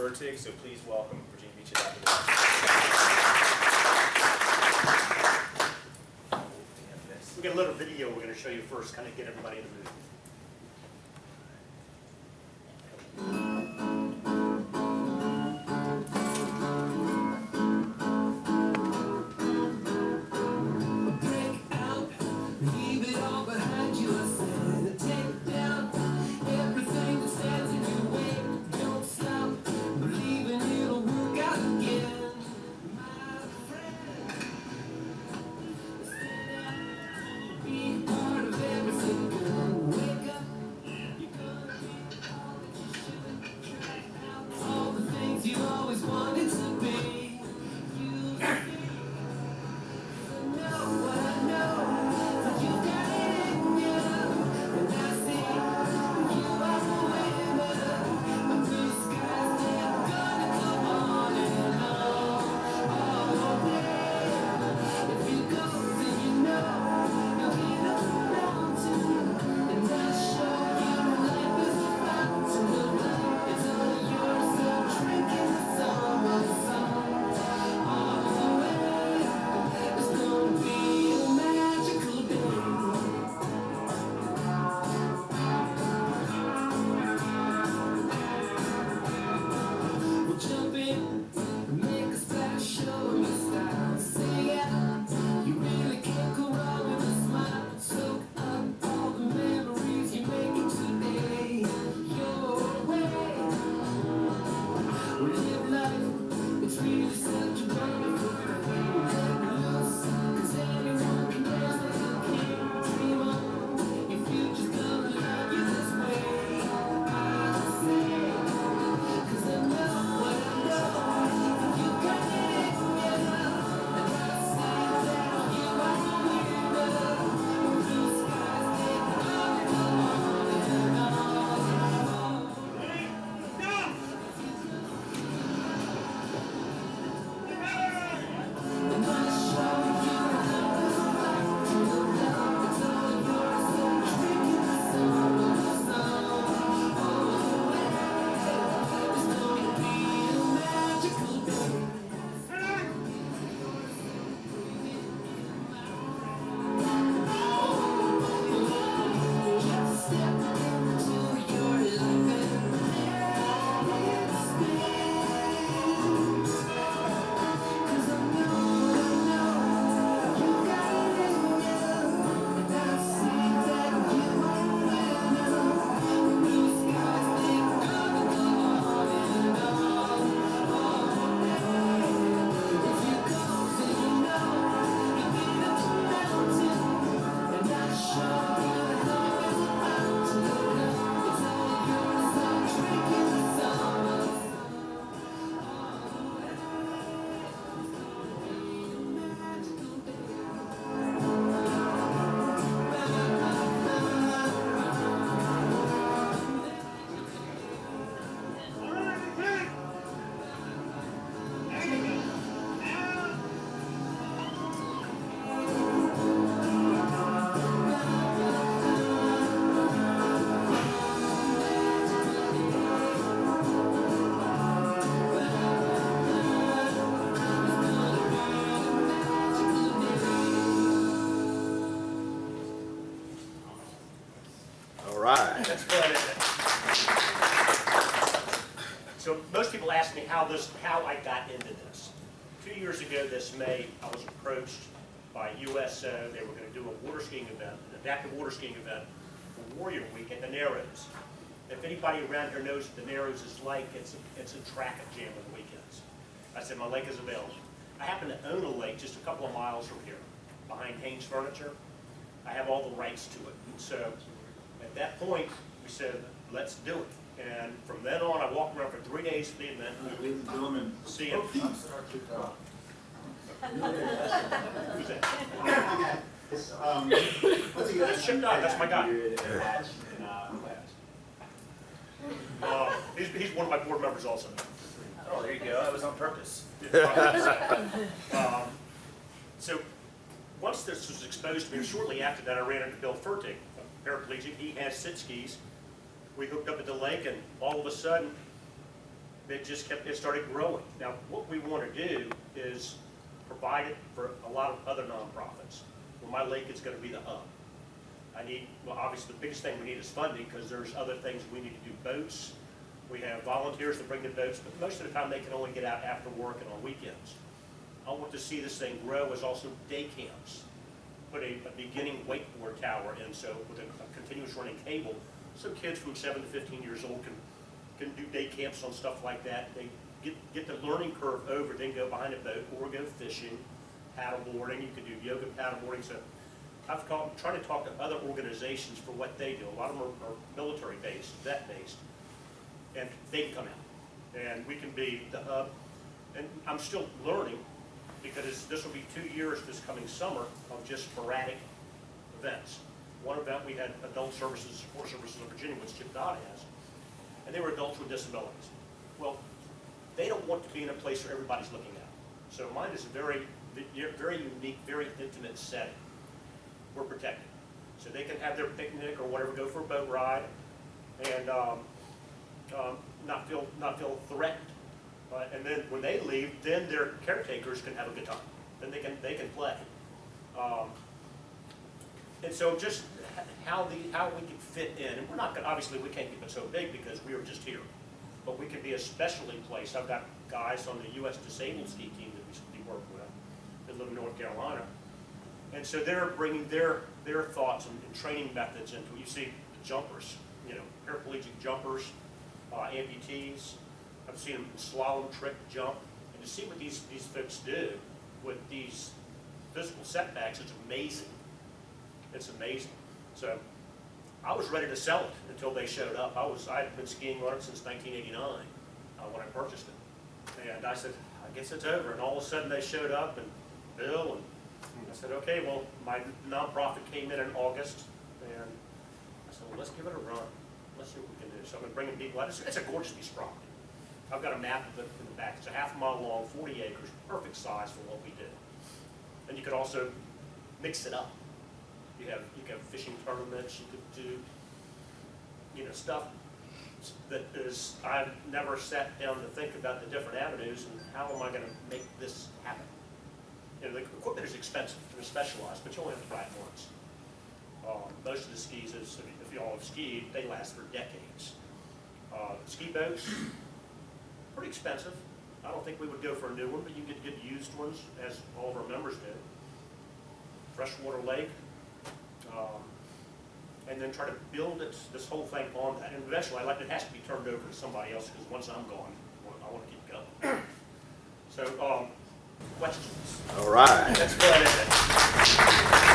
Fertig, so please welcome Virginia Beach Adaptive Watersports. We got a little video we're going to show you first, kind of get everybody in the mood. Break out, leave it all behind you. I said, take down everything that stands in your way. Don't stop believing it'll work out again, my friend. Stand up, be part of everything. Gonna wake up, you're gonna be all that you should. Try out all the things you always wanted to be. You know what I know, that you got it in you, and I see you are the winner. The blue skies, they're gonna come on and on, all day. If you go, then you know you'll get up the mountain, and I'll show you life is a fountain of love. It's all yours, so drink in the summer sun, all the way. It's gonna be a magical day. We'll jump in, make a splash, show 'em your style. Say yeah, you really can't go wrong with a smile. Soak up all the memories you're making today. Your way. Live life, it's really such a wonderful thing. Let loose, 'cause anyone can dance like you can. Dream on, your future's gonna love you this way. I say, 'cause I know what I know, you got it in you, and I see that you are the winner. The blue skies, they're gonna come on and on. And I'll show you love is a fountain of love. It's all yours, so drink in the summer sun. All the way, it's gonna be a magical day. Just step into your life and let it spin. 'Cause I know, you got it in you, and I see that you are a winner. The blue skies, they're gonna go on and on, all day. If you go, then you know you'll get up the mountain, and I show you love is a fountain of love. It's all yours, so drink in the summer sun. All right. That's fun, isn't it? So most people ask me how I got into this. 2 years ago this May, I was approached by USO. They were going to do a water skiing event, an adaptive water skiing event for Warrior Week at the Narrows. If anybody around here knows what the Narrows is like, it's a traffic jam on the weekends. I said, my lake is available. I happen to own a lake just a couple of miles from here, behind Haynes Furniture. I have all the rights to it. And so at that point, we said, let's do it. And from then on, I walked around for 3 days for the event. Ladies and gentlemen, See him. Who's that? That's Chip Dodd, that's my guy. He's one of my board members also. Oh, there you go. That was on purpose. So once this was exposed to me, shortly after that, I ran into Bill Fertig, a paraplegic. He has sit skis. We hooked up at the lake, and all of a sudden, it started growing. Now, what we want to do is provide it for a lot of other nonprofits. Well, my lake is going to be the hub. Well, obviously the biggest thing we need is funding, because there's other things we need to do. Boats, we have volunteers that bring the boats, but most of the time they can only get out after work and on weekends. I want to see this thing grow as also day camps. Put a beginning wakeboard tower in, so with a continuous running cable, so kids from 7 to 15 years old can do day camps on stuff like that. They get the learning curve over, then go behind a boat or go fishing, paddleboarding. You can do yoga paddleboarding. So I'm trying to talk to other organizations for what they do. A lot of them are military-based, vet-based, and they can come out, and we can be the hub. And I'm still learning, because this will be 2 years this coming summer of just sporadic events. One event we had adult services, support services of Virginia, which Chip Dodd has, and they were adults with disabilities. Well, they don't want to be in a place where everybody's looking at them. So mine is a very unique, very intimate setting. We're protected. So they can have their picnic or whatever, go for a boat ride, and not feel threatened. And then when they leave, then their caretakers can have a good time. Then they can play. And so just how we can fit in, and we're not gonna, obviously we can't keep it so big because we are just here, but we can be a specially placed. I've got guys on the U.S. disabled ski team that we work with that live in North Carolina, and so they're bringing their thoughts and training methods into it. You see the jumpers, paraplegic jumpers, amputees. I've seen them slalom trick jump, and to see what these folks do with these physical setbacks, it's amazing. It's amazing. So I was ready to sell it until they showed up. I'd been skiing on it since 1989 when I purchased it, and I said, I guess it's over. And all of a sudden they showed up, and Bill, and I said, okay, well, my nonprofit came in August, and I said, well, let's give it a run. Let's see what we can do. So I've been bringing people out. It's a gorgeous piece of property. I've got a map of it in the back. It's a half mile long, 40 acres, perfect size for what we do. And you could also mix it up. You can have fishing tournaments. You could do, stuff that is, I've never sat down to think about the different avenues and how am I going to make this happen. The equipment is expensive and specialized, but you only have to buy it once. Most of the skis, if you all have skied, they last for decades. Ski boats, pretty expensive. I don't think we would go for a new one, but you can get good used ones, as all of our members do. Freshwater lake, and then try to build this whole thing on that. And eventually, it has to be turned over to somebody else, because once I'm gone, I want to keep going. So, questions? All right. That's good, isn't it?